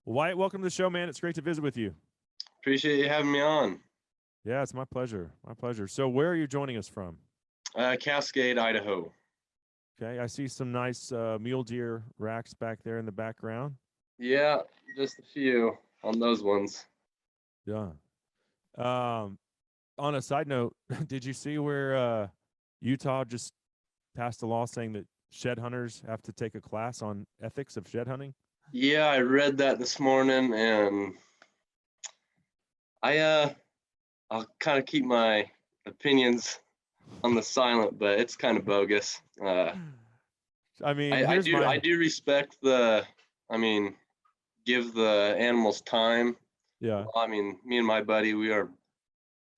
Wyatt, welcome to the show, man. It's great to visit with you. Appreciate you having me on. Yeah, it's my pleasure. My pleasure. So, where are you joining us from? Cascade, Idaho. Okay, I see some nice mule deer racks back there in the background. Yeah, just a few on those ones. Yeah. Um, on a side note, did you see where Utah just passed a law saying that shed hunters have to take a class on ethics of shed hunting? Yeah, I read that this morning, and I I'll kind of keep my opinions on the silent, but it's kind of bogus. I mean, I here's do my I do respect I mean, give the animals time. yeah, Well, I mean, me and my buddy, we are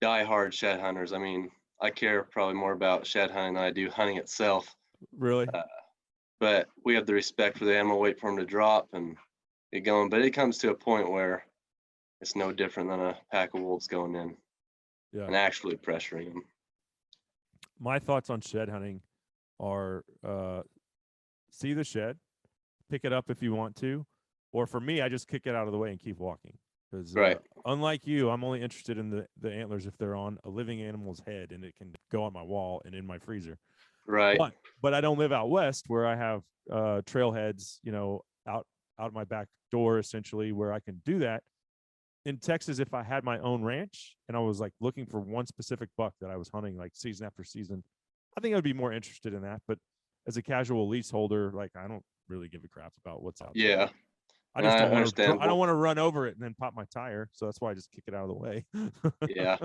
diehard shed hunters. I mean, I care probably more about shed hunting than I do hunting itself. really. Uh, but we have the respect for the animal, wait for them to drop and get going. But it comes to a point where it's no different than a pack of wolves going in Yeah. and actually pressuring them. My thoughts on shed hunting are see the shed, pick it up if you want to, or for me, I just kick it out of the way and keep walking. Because Right. unlike you, I'm only interested in the antlers if they're on a living animal's head and it can go on my wall and in my freezer. Right. But I don't live out west where I have trailheads, out my back door essentially where I can do that. In Texas, if I had my own ranch and I was like looking for one specific buck that I was hunting like season after season, I think I'd be more interested in that. But as a casual leaseholder, like I don't really give a crap about what's out there. Yeah. I just don't want to. I don't Understandable. want to run over it and then pop my tire. So that's why I just kick it out of the way. Yeah.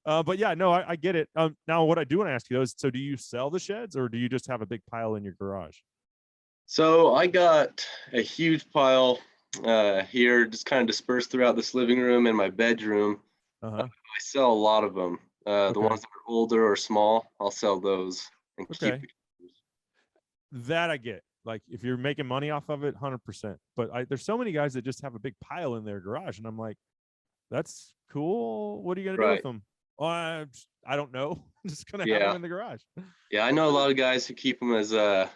But yeah, no, I get it. Now, what I do want to ask you though is, so do you sell the sheds or do you just have a big pile in your garage? So I got a huge pile here, just kind of dispersed throughout this living room and my bedroom. Uh-huh. I sell a lot of them. The Okay. ones that are older or small, I'll sell those and keep Okay. the. That I get. Like if you're making money off of it, 100%. But there's so many guys that just have a big pile in their garage, and I'm like, that's cool. What are you gonna do with Right. them? Oh, I don't know. I'm just gonna have them Yeah. in the garage. Yeah. I know a lot of guys who keep them as a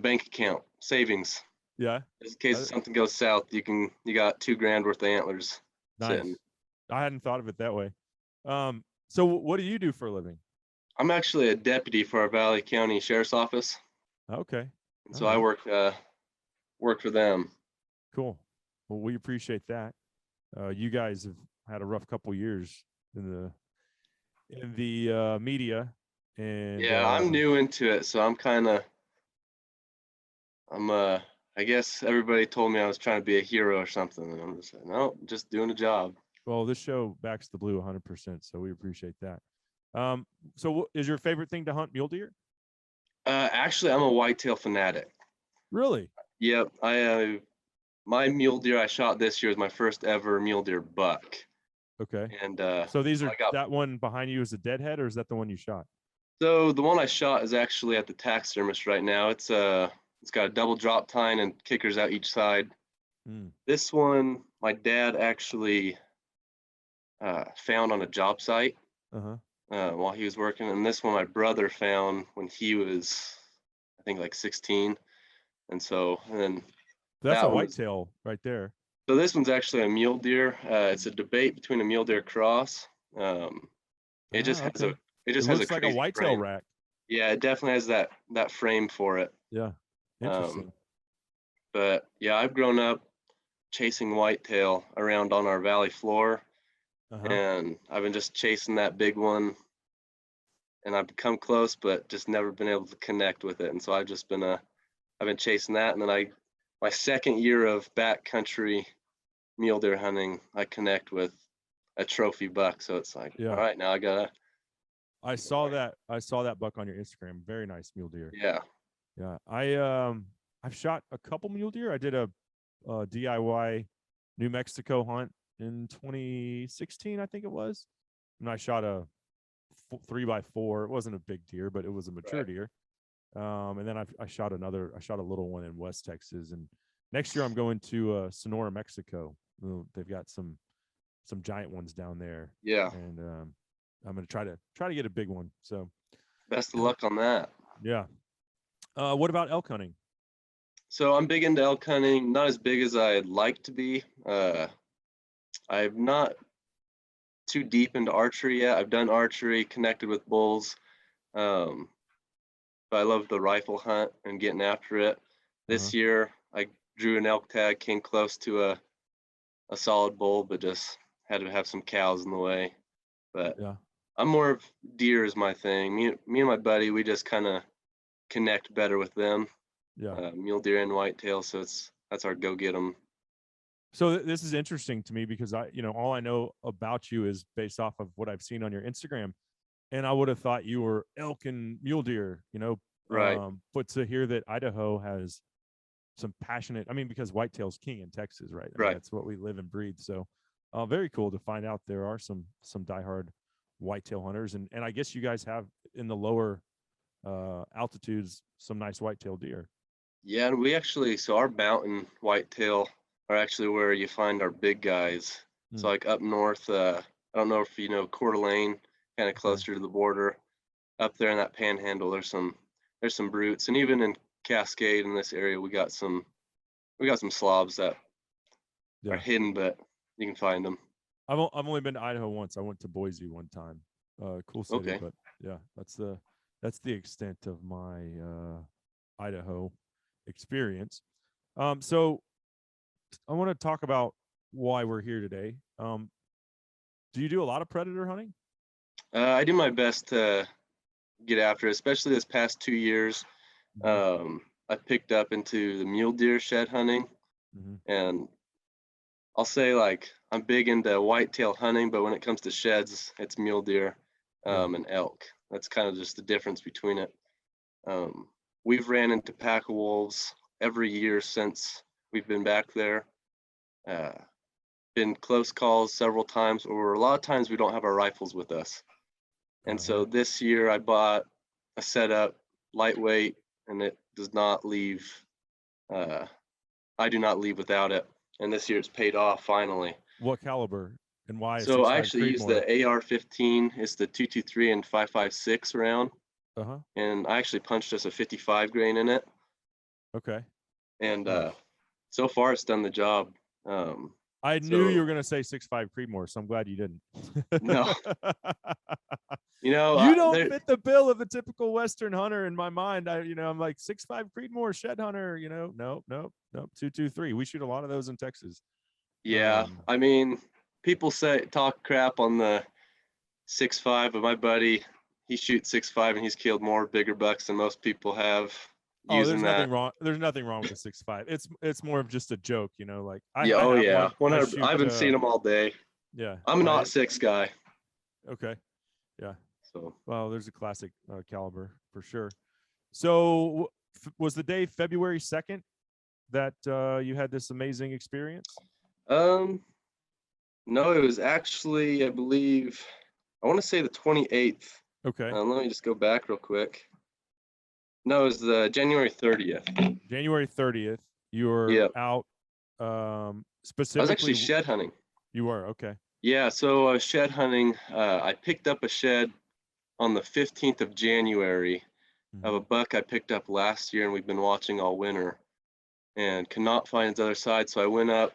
bank account savings. Yeah. In case something goes south, you got $2,000 worth of antlers Nice. sitting. I hadn't thought of it that way. So what do you do for a living? I'm actually a deputy for our Valley County Sheriff's Office, Okay. and All so I right. work for them. Cool. Well, we appreciate that. You guys have had a rough couple years in the media, and Yeah, I'm new into it, so I'm I guess everybody told me I was trying to be a hero or something, and I'm just like, no, just doing a job. well, this show backs the blue 100%, so we appreciate that. So is your favorite thing to hunt mule deer? Actually, I'm a whitetail fanatic. Really? Yep, my mule deer I shot this year was my first ever mule deer buck, Okay. and So these are I got that one behind you is a deadhead, or is that the one you shot? so the one I shot is actually at the taxidermist right now. It's got a double drop tine and kickers out each side. Mm. This one my dad actually found on a job site Uh-huh. while he was working, and this one my brother found when he was, I think, like 16, and then That's a that one is. whitetail right there. So this one's actually a mule deer. It's a debate between a mule deer cross. Um, it just Ah, has okay. it It just has a looks like a crazy whitetail frame. rack. Yeah, it definitely has that frame for it. Yeah. Um, Interesting. but yeah, I've grown up chasing whitetail around on our valley floor, Uh-huh. and I've been just chasing that big one, and I've come close, but just never been able to connect with it. And so I've been chasing that, and then my second year of backcountry mule deer hunting, I connect with a trophy buck. So it's like, all Yeah. right, now I gotta. I saw that. I saw that buck on your Instagram. Very nice mule deer. Yeah. Yeah. I've shot a couple mule deer. I did a DIY New Mexico hunt in 2016, I think it was. And I shot a 3x4. It wasn't a big deer, but it was a mature Right. deer. And then I shot a little one in West Texas. And next year I'm going to Sonora, Mexico. They've got some giant ones down there. Yeah. And I'm going to try to get a big one. So Best of luck on that. yeah. What about elk hunting? So I'm big into elk hunting, not as big as I'd like to be. I'm not too deep into archery yet. I've done archery, connected with bulls, um, but I love the rifle hunt and getting after it. Uh-huh. This year, I drew an elk tag, came close to a solid bull, but just had to have some cows in the way. But Yeah. I'm more of deer is my thing. Me and my buddy, we just kind of connect better with them. Yeah. Mule deer and whitetail, so that's our go get 'em. So this is interesting to me because all I know about you is based off of what I've seen on your Instagram, and I would have thought you were elk and mule deer, Right, but to hear that Idaho has some passionate, I mean, because whitetail's king in Texas, right? I mean, right. that's what we live and breathe. So, very cool to find out there are some diehard whitetail hunters, and I guess you guys have in the lower altitudes some nice whitetail deer. Yeah, and so our mountain whitetail are actually where you find our big guys. So Hmm. like up north, I don't know if you know Coeur d'Alene, kind of Okay. closer to the border. Up there in that panhandle, there's some brutes, and even in Cascade in this area, we got some slobs that are Yeah. hidden, but you can find them. I've only been to Idaho once. I went to Boise one time. Cool city, Okay. but yeah, that's the extent of my Idaho experience. So I want to talk about why we're here today. Do you do a lot of predator hunting? I do my best to get after it, especially this past 2 years. Mm-hmm. I picked up into the mule deer shed hunting, Mm-hmm. and I'll say like I'm big into whitetail hunting, but when it comes to sheds, it's mule deer Yeah. and elk. That's kind of just the difference between it. Um, we've ran into pack of wolves every year since we've been back there. Uh, been close calls several times, or a lot of times we don't have our rifles with us. And Uh-huh. so this year I bought a setup, lightweight, and it does not leave. Uh, I do not leave without it. And this year it's paid off finally. What caliber and why a So I 6.5 actually use Creedmoor? the AR-15. It's the 223 and 5.56 round, Uh-huh. and I actually punched us a 55 grain in it. Okay. And Nice. so far it's done the job. Um, I knew you so were going to say 6.5 Creedmoor, so I'm glad you didn't. no, You don't there, fit the bill of the typical Western hunter in my mind. I'm like 6.5 Creedmoor shed hunter, nope, nope, nope, 223. We shoot a lot of those in Texas. yeah. Um, I mean, people say talk crap on the 6.5, but my buddy, he shoots 6.5 and he's killed more bigger bucks than most people have oh, using that. there's nothing wrong with the 6.5. It's more of just a joke, like Yeah, I oh have yeah, one. I 100. I shoot haven't seen them all day. yeah. I'm not I 6 guy, Okay. Yeah. so Well, there's a classic caliber for sure. So was the day February 2nd that you had this amazing experience? um, no, it was actually, I believe, I want to say the 28th. Okay. Let me just go back real quick. No, it was the January 30th. January 30th, you were Yeah, out I was actually specifically. shed hunting. You were okay. Yeah, so I was shed hunting. I picked up a shed on the 15th of January of Mm-hmm. a buck I picked up last year, and we've been watching all winter and could not find his other side. So I went up,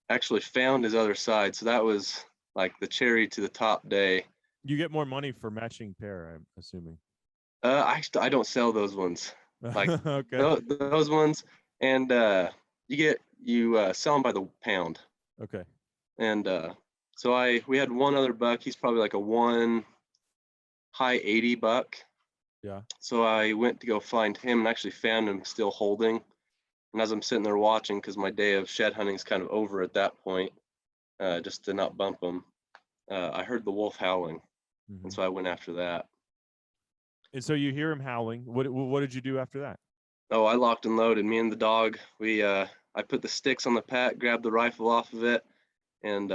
actually found his other side. So that was like the cherry to the top day. You get more money for matching pair, I'm assuming. I don't sell those ones, like Okay. those ones, and you sell them by the pound. Okay. And so we had one other buck. He's probably like a one high 80 buck. Yeah. So I went to go find him and actually found him still holding. And as I'm sitting there watching, because my day of shed hunting is kind of over at that point, just to not bump him, I heard the wolf howling, and Mm-hmm. so I went after that. And so you hear him howling. What did you do after that? Oh, I locked and loaded. Me and the dog. I put the sticks on the pack, grabbed the rifle off of it, and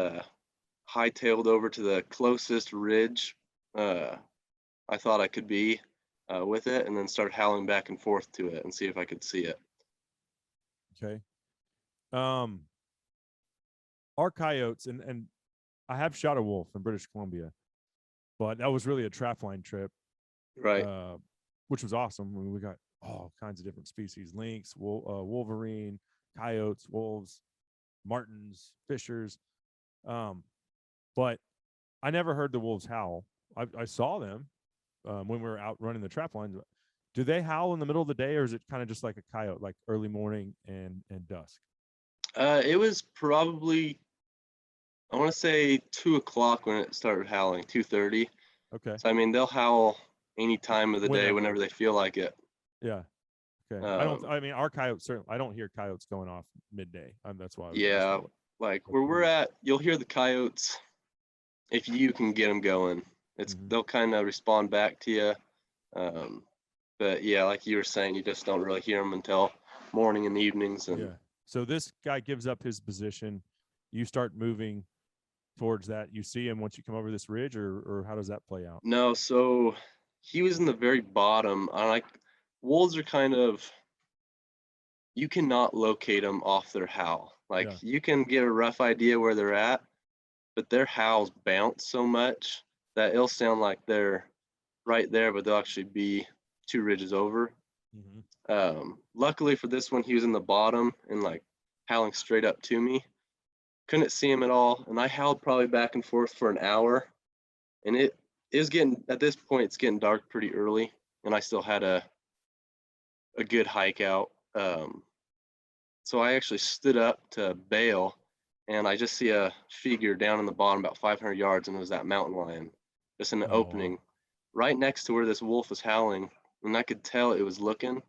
hightailed over to the closest ridge I thought I could be with it, and then started howling back and forth to it and see if I could see it. Okay. Um, our coyotes and I have shot a wolf in British Columbia, but that was really a trap line trip, Right. which was awesome. I mean, we got all kinds of different species: lynx, wolverine, coyotes, wolves, martens, fishers. But I never heard the wolves howl. I saw them when we were out running the trap lines. Do they howl in the middle of the day, or is it kind of just like a coyote, like early morning and dusk? It was probably, I want to say 2 o'clock when it started howling, 2:30. Okay. So I mean, they'll howl any time of the day, Whenever. whenever they feel like it. Yeah. Okay. Um, I mean, our coyotes certainly. I don't hear coyotes going off midday. That's why I was yeah, asking. like But where we're these. at, you'll hear the coyotes if you can get them going. Mhm. They'll kind of respond back to you. But yeah, like you were saying, you just don't really hear them until morning and evenings. And Yeah. So this guy gives up his position. You start moving towards that. You see him once you come over this ridge, or how does that play out? no, so he was in the very bottom. I like wolves are kind of, you cannot locate them off their howl. Like Yeah. you can get a rough idea where they're at, but their howls bounce so much that it'll sound like they're right there, but they'll actually be 2 ridges over. Mm-hmm. Luckily for this one, he was in the bottom and like howling straight up to me. Couldn't see him at all, and I howled probably back and forth for an hour. And it is getting, at this point, it's getting dark pretty early, and I still had a good hike out. So I actually stood up to bail, and I just see a figure down in the bottom about 500 yards, and it was that mountain lion, just in the Oh. opening, right next to where this wolf was howling, and I could tell it was looking.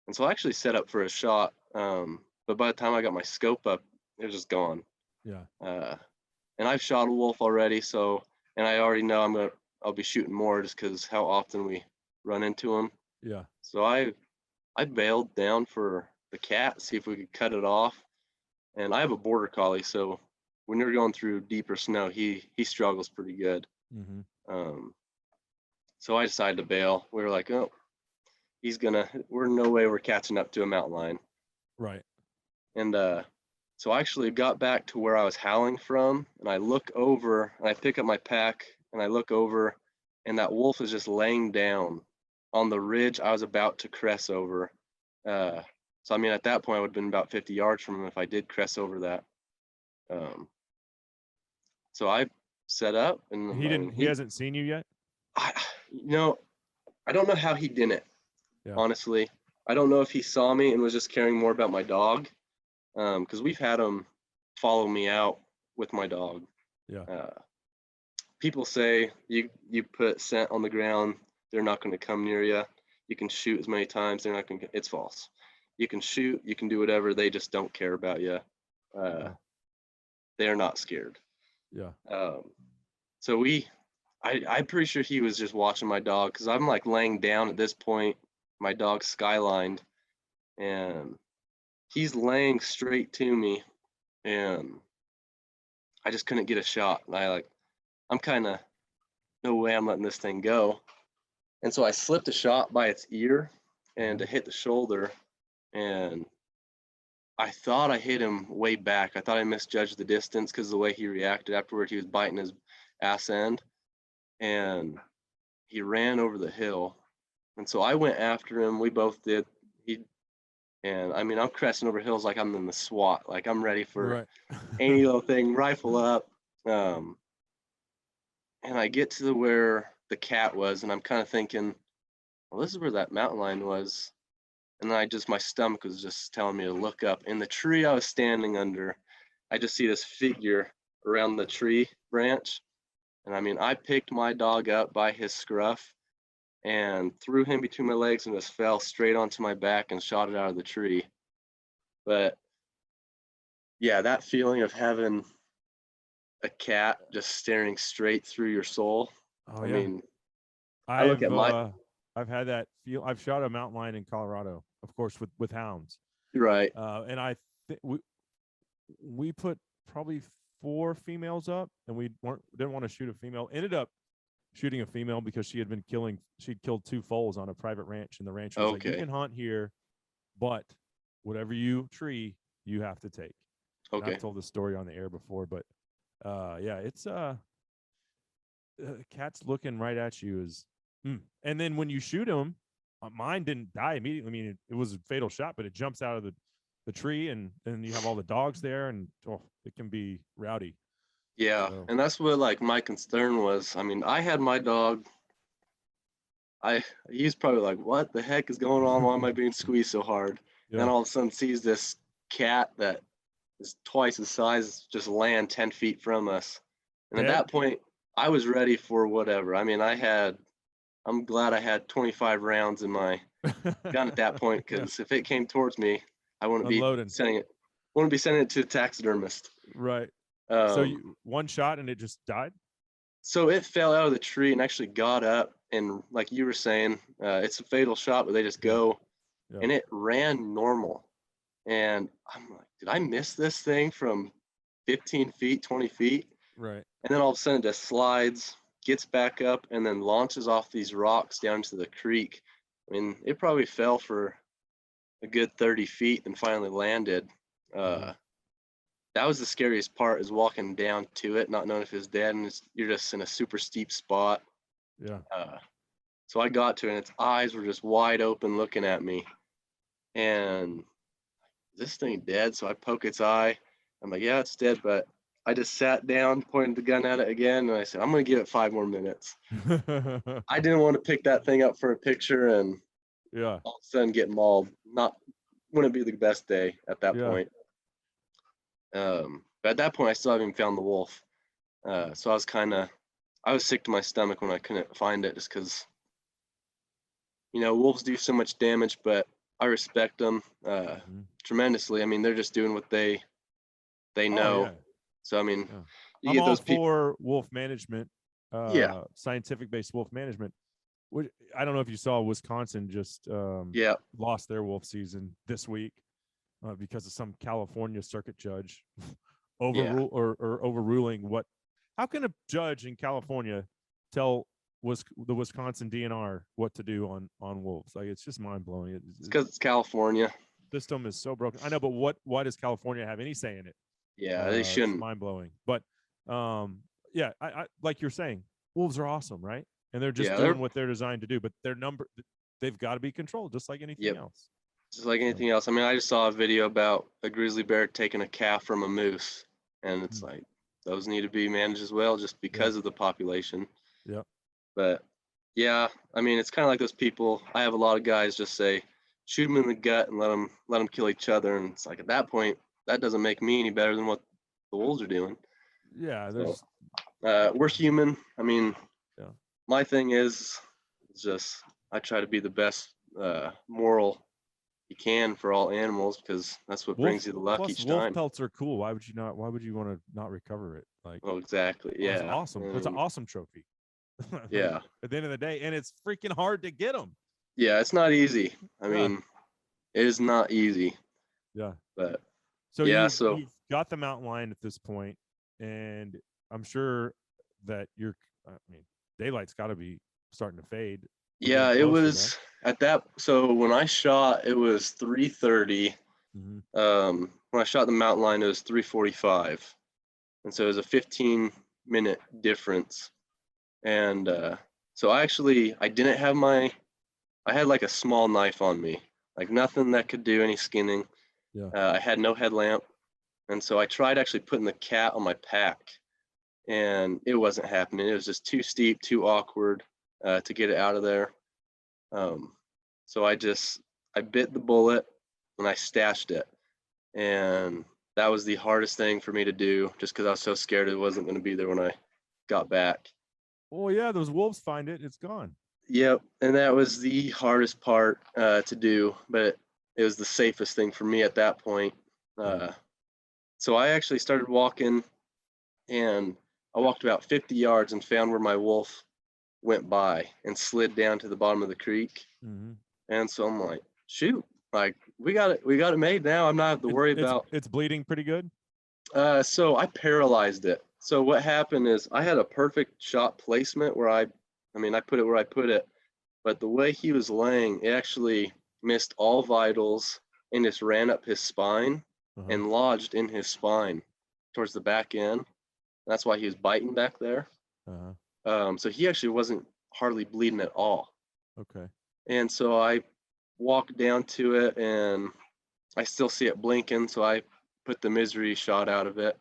And so I actually set up for a shot, but by the time I got my scope up, it was just gone. Yeah. Uh, and I've shot a wolf already, so and I already know I'll be shooting more just because how often we run into them. Yeah. So I bailed down for the cat, see if we could cut it off. And I have a border collie, so when you're going through deeper snow, he struggles pretty good. Mm-hmm. Um, so I decided to bail. We were like, oh, we're no way we're catching up to a mountain lion. Right. And so I actually got back to where I was howling from, and I look over and I pick up my pack and I look over, and that wolf is just laying down on the ridge I was about to crest over. So I mean, at that point, I would have been about 50 yards from him if I did crest over that. Um, so I set up, and He I didn't. mean, He hasn't seen you yet. I, you know, I don't know how he didn't. Yeah. Honestly, I don't know if he saw me and was just caring more about my dog, because we've had him follow me out with my dog. Yeah. Uh, People say you put scent on the ground, they're not going to come near you. You can shoot as many times, they're not going to. It's false. You can shoot, you can do whatever, they just don't care about you. Yeah. They're not scared. Yeah. Um, so I'm pretty sure he was just watching my dog because I'm like laying down at this point. My dog's skylined, and he's laying straight to me, and I just couldn't get a shot. And I'm kind of, no way I'm letting this thing go. And so I slipped a shot by its ear and Mm-hmm. to hit the shoulder. And I thought I hit him way back. I thought I misjudged the distance because the way he reacted afterward, he was biting his ass end and he ran over the hill. And so I went after him. We both did. And I mean, I'm cresting over hills like I'm in the SWAT, like I'm ready for Right. any little thing, rifle up. Um, and I get to where the cat was, and I'm kind of thinking, well, this is where that mountain lion was. And then my stomach was just telling me to look up. In the tree I was standing under, I just see this figure around the tree branch. And I mean, I picked my dog up by his scruff and threw him between my legs and just fell straight onto my back and shot it out of the tree. But yeah, that feeling of having a cat just staring straight through your soul. Oh I yeah. mean, I look I've at my, uh I've had that feel. I've shot a mountain lion in Colorado, of course, with hounds. right. And we put probably 4 females up, and we didn't want to shoot a female. Ended up shooting a female because she'd killed 2 foals on a private ranch, and the rancher was like, "You Okay. can hunt here, but whatever you tree, you have to take." And Okay. I've told this story on the air before, but yeah, it's cat's looking right at you is, and then when you shoot them, Mine didn't die immediately. I mean, it was a fatal shot, but it jumps out of the tree, and you have all the dogs there, and it can be rowdy. Yeah, So, and that's what like my concern was. I mean, I had my dog. He's probably like, what the heck is going on? Why am I being squeezed so hard? yeah. And all of a sudden sees this cat that is twice the size just land 10 feet from us. And at Dead? that point, I was ready for whatever. I mean, I'm glad I had 25 rounds in my gun at that point, Yeah. because if it came towards me, I Unloading. wouldn't be sending it to a taxidermist. Right. So Um, you one shot and it just died? so it fell out of the tree and actually got up, and like you were saying, it's a fatal shot, but they just Yeah. go, Yeah. and it ran normal. And I'm like, did I miss this thing from 15 feet, 20 feet? Right. And then all of a sudden it just slides, gets back up, and then launches off these rocks down to the creek. I mean, it probably fell for a good 30 feet and finally landed. That was the scariest part, is walking down to it, not knowing if it's dead, and you're just in a super steep spot. Yeah. So I got to it, and its eyes were just wide open looking at me. And this thing dead? So I poke its eye. I'm like, yeah, it's dead. But I just sat down, pointed the gun at it again, and I said, I'm going to give it 5 more minutes. I didn't want to pick that thing up for a picture and Yeah. all of a sudden get mauled. Wouldn't be the best day at that Yeah. point. But at that point, I still haven't even found the wolf. So I was sick to my stomach when I couldn't find it, just because, wolves do so much damage, but I respect them tremendously. I mean, they're just doing what they know. Yeah. So, I mean, Yeah. you I'm get all those people. for wolf management, Yeah. scientific based wolf management. I don't know if you saw, Wisconsin just Yeah. lost their wolf season this week because of some California circuit judge overruling what. How can a judge in California tell the Wisconsin DNR what to do on wolves? Like, it's just mind blowing. It's because it's California. System is so broken. I know, but why does California have any say in it? Yeah, they It's shouldn't. mind blowing. But yeah, I like you're saying, wolves are awesome, right? And they're just doing what they're designed to do. But they've got to be controlled, just like anything else. Just like anything else. I mean, I just saw a video about a grizzly bear taking a calf from a moose, and it's like, those need to be managed as well, just because of the population. Yeah. But yeah, I mean, it's kind of like those people. I have a lot of guys just say, shoot them in the gut and let them kill each other, and it's like, at that point, that doesn't make me any better than what the wolves are doing. Yeah, we're human. I mean, yeah. My thing is just I try to be the best moral you can for all animals, because that's what brings you the luck each wolf time. pelts are cool. Why would you want to not recover it? Like, oh, exactly. Yeah. It's awesome. It's an awesome trophy. Yeah. At the end of the day, and it's freaking hard to get them. Yeah, it's not easy. I mean, it is not easy. Yeah. But so yeah, you've got the mountain lion at this point, and I'm sure that daylight's got to be starting to fade. Yeah, it was at that. So when I shot, it was 3:30. When I shot the mountain lion, it was 3:45, and so it was a 15-minute difference. And so I didn't have I had like a small knife on me, like nothing that could do any skinning. Yeah. I had no headlamp, and so I tried actually putting the cat on my pack, and it wasn't happening. It was just too steep, too awkward to get it out of there. So I bit the bullet and I stashed it, and that was the hardest thing for me to do, just because I was so scared it wasn't going to be there when I got back. Oh yeah, those wolves find it, it's gone. Yep, and that was the hardest part to do, but it was the safest thing for me at that point. So I actually started walking, and I walked about 50 yards and found where my wolf went by and slid down to the bottom of the creek. And so I'm like, shoot, like we got it made now. I'm not have to worry about. It's bleeding pretty good. So I paralyzed it. So what happened is I had a perfect shot placement where I put it where I put it, but the way he was laying, it actually missed all vitals and just ran up his spine and lodged in his spine towards the back end. That's why he was biting back there. So he actually wasn't hardly bleeding at all. Okay. And so I walked down to it, and I still see it blinking. So I put the misery shot out of it.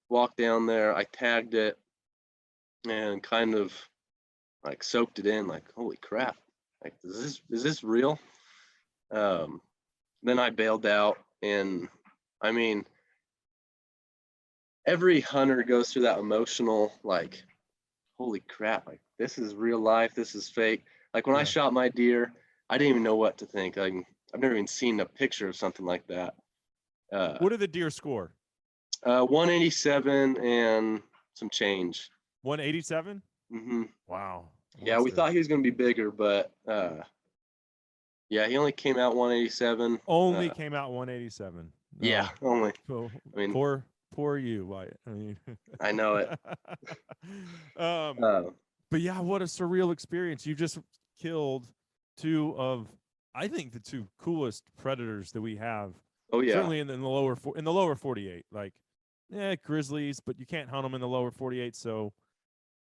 Walked down there, I tagged it, and kind of like soaked it in. Like, holy crap! Like, is this real? Um, then I bailed out, and I mean, every hunter goes through that emotional, like, holy crap! Like, this is real life. This is fake. Like when I Yeah. shot my deer, I didn't even know what to think. Like, I've never even seen a picture of something like that. What did the deer score? 187 and some change. 187. Hmm. Wow. Well, Yeah, that's we good. thought he was going to be bigger, but yeah, he only came out 187. Only came out 187. Yeah, No. only. Oh, I mean, poor you, Wyatt. I mean, I know it. um, Uh, but yeah, what a surreal experience. You just killed two of, I think, the two coolest predators that we have. oh yeah, Certainly in the lower 48. Like, grizzlies, but you can't hunt them in the lower 48. So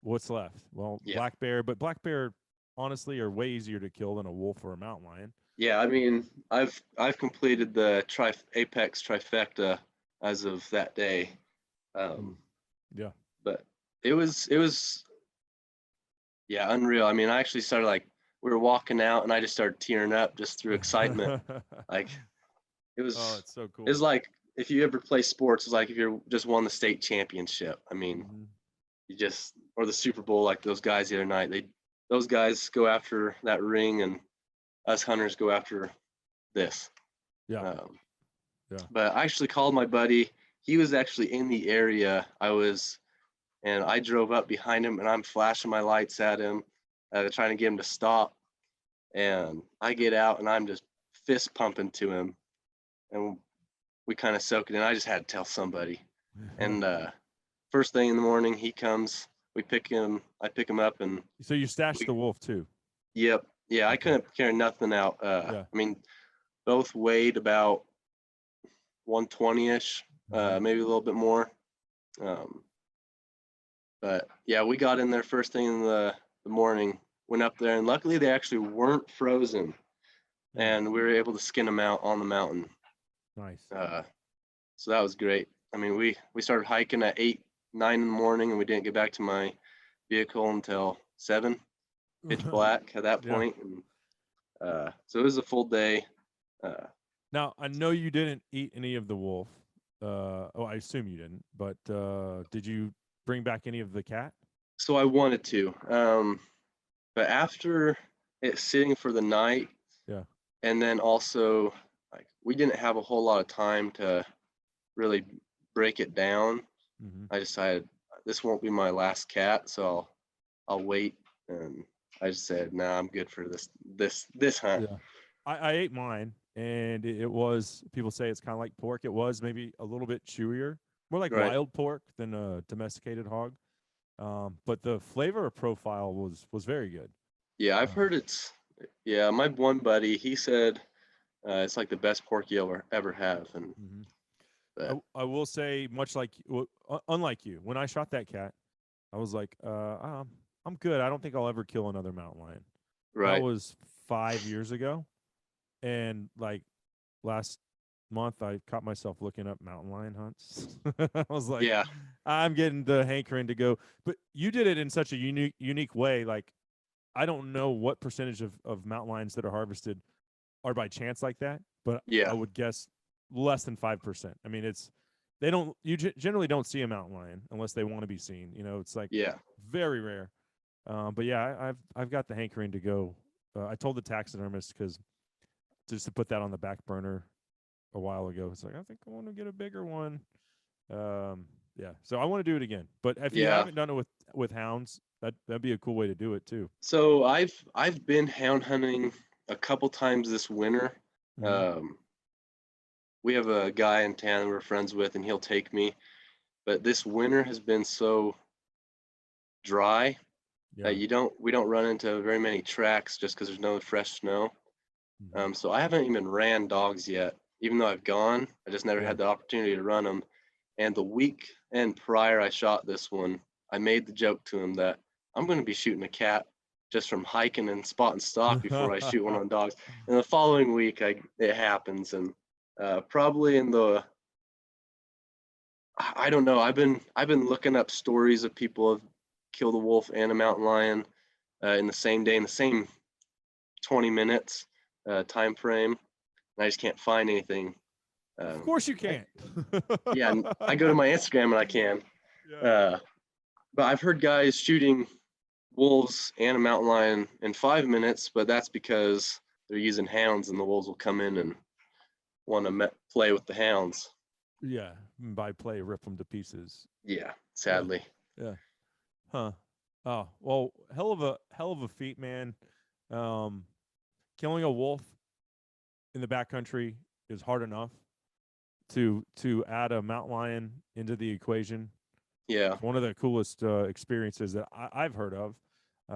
what's left? Well, yeah, black bear, but black bear honestly are way easier to kill than a wolf or a mountain lion. yeah. I mean, I've completed the apex trifecta as of that day. Um, Yeah. but it was yeah, unreal. I mean, I actually started like we were walking out, and I just started tearing up just through excitement. Like it Oh, was it's so it was cool. like if you ever play sports, it's like if you just won the state championship. I mean, Mhm. you just or the Super Bowl, like those guys the other night. Those guys go after that ring, and us hunters go after this. Yeah. Um, Yeah. but I actually called my buddy. He was actually in the area I was, and I drove up behind him, and I'm flashing my lights at him, trying to get him to stop. And I get out, and I'm just fist pumping to him, and we kind of soak it in. I just had to tell somebody. And first thing in the morning, he comes. We pick him. I pick him up, and So you stashed we. the wolf too. Yep. Yeah, I Okay. couldn't carry nothing out. Yeah. I mean, both weighed about 120-ish, Mhm. maybe a little bit more. Um, but yeah, we got in there first thing in the morning, went up there, and luckily they actually weren't frozen, Hmm. and we were able to skin them out on the mountain. Nice. So that was great. I mean, we started hiking at 8, 9 in the morning, and we didn't get back to my vehicle until 7, pitch black at that Yeah. point. And so it was a full day. Uh, Now I know you didn't eat any of the wolf. Oh, I assume you didn't. But did you bring back any of the cat? so I wanted to, but after it sitting for the night, Yeah. and then also like we didn't have a whole lot of time to really break it down. Mm-hmm. I decided this won't be my last cat, so I'll wait. And I just said, nah, I'm good for this hunt. Yeah. I ate mine, and it was, people say it's kind of like pork. It was maybe a little bit chewier, more like Right. wild pork than a domesticated hog. But the flavor profile was very good. Yeah, I've Um, heard it's yeah, my one buddy, he said it's like the best pork you ever have. And mhm. but I will say, much like unlike you, when I shot that cat, I was like, I'm good. I don't think I'll ever kill another mountain lion. That right. was 5 years ago, and like last month, I caught myself looking up mountain lion hunts. I was like, Yeah. I'm getting the hankering to go. But you did it in such a unique way. Like, I don't know what percentage of mountain lions that are harvested are by chance like that, but I Yeah. would guess less than 5%. I mean, it's they don't you generally don't see a mountain lion unless they want to be seen. It's like Yeah. very rare. But yeah, I've got the hankering to go. I told the taxidermist because just to put that on the back burner a while ago. It's like I think I want to get a bigger one. Yeah, so I want to do it again. But if you Yeah. haven't done it with hounds, that'd be a cool way to do it too. So I've been hound hunting a couple times this winter. Mm-hmm. Um, we have a guy in town we're friends with, and he'll take me. But this winter has been so dry Yeah. that we don't run into very many tracks just because there's no fresh snow. Mm-hmm. So I haven't even ran dogs yet, even though I've gone. I just never Yeah. had the opportunity to run them. And the weekend prior I shot this one, I made the joke to him that I'm going to be shooting a cat just from hiking and spotting stock before I shoot one on dogs. And the following week, it happens, and probably in the I don't know. I've been looking up stories of people have killed a wolf and a mountain lion in the same day, in the same 20 minutes time frame. And I just can't find anything. Of course you can't. Yeah, and I go to my Instagram and I can. Yeah. But I've heard guys shooting wolves and a mountain lion in 5 minutes, but that's because they're using hounds, and the wolves will come in and want to play with the hounds. Yeah, by play, rip them to pieces. Yeah, sadly. Yeah. Huh. Oh, well, hell of a feat, man. Killing a wolf in the backcountry is hard enough. To add a mountain lion into the equation, Yeah. it's one of the coolest experiences that I've heard of.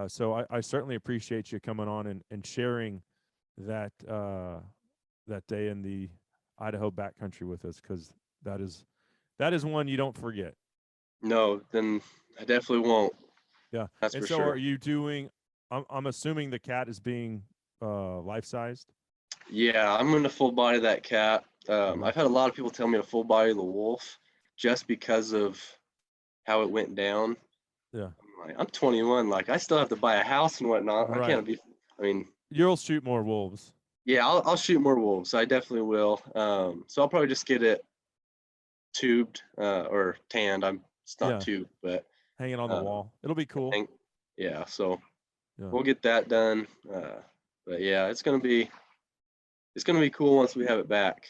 So I certainly appreciate you coming on and sharing that that day in the Idaho backcountry with us, because that is one you don't forget. No, then I definitely won't. Yeah. That's and for so sure. are you doing? I'm assuming the cat is being life sized. Yeah, I'm gonna full body that cat. I've had a lot of people tell me to full body the wolf just because of how it went down. Yeah. I'm 21. Like, I still have to buy a house and whatnot. I Right. can't be. I mean, You'll shoot more wolves. yeah, I'll shoot more wolves. I definitely will. So I'll probably just get it tubed or tanned. It's not Yeah. tubed, but Hanging on the wall. It'll be cool. Yeah. So Yeah. we'll get that done. But yeah, it's gonna be cool once we have it back.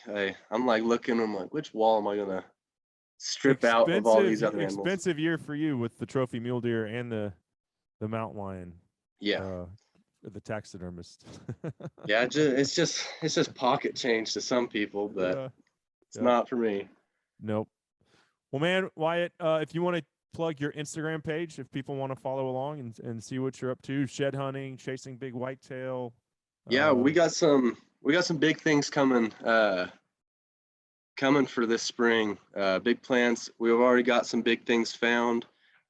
I'm like looking. I'm like, which wall am I gonna strip out of all these other animals? Expensive year for you with the trophy mule deer and the mountain lion. Yeah. The taxidermist. Yeah, it's just pocket change to some people, but it's not for me. Nope. Well, man, Wyatt, if you want to plug your Instagram page, if people want to follow along and see what you're up to, shed hunting, chasing big whitetail. Yeah, we got some big things coming for this spring. Big plans. We've already got some big things found,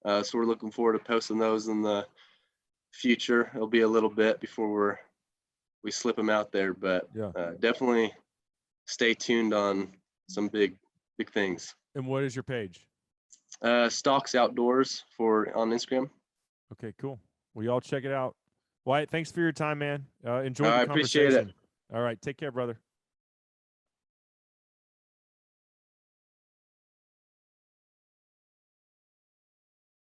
so we're looking forward to posting those in the future. It'll be a little bit before we slip them out there, but definitely stay tuned on some big things. And what is your page? Stocks Outdoors on Instagram. Okay, cool. Well, y'all check it out. Wyatt, thanks for your time, man. Enjoy the I conversation. appreciate it. All right, take care, brother.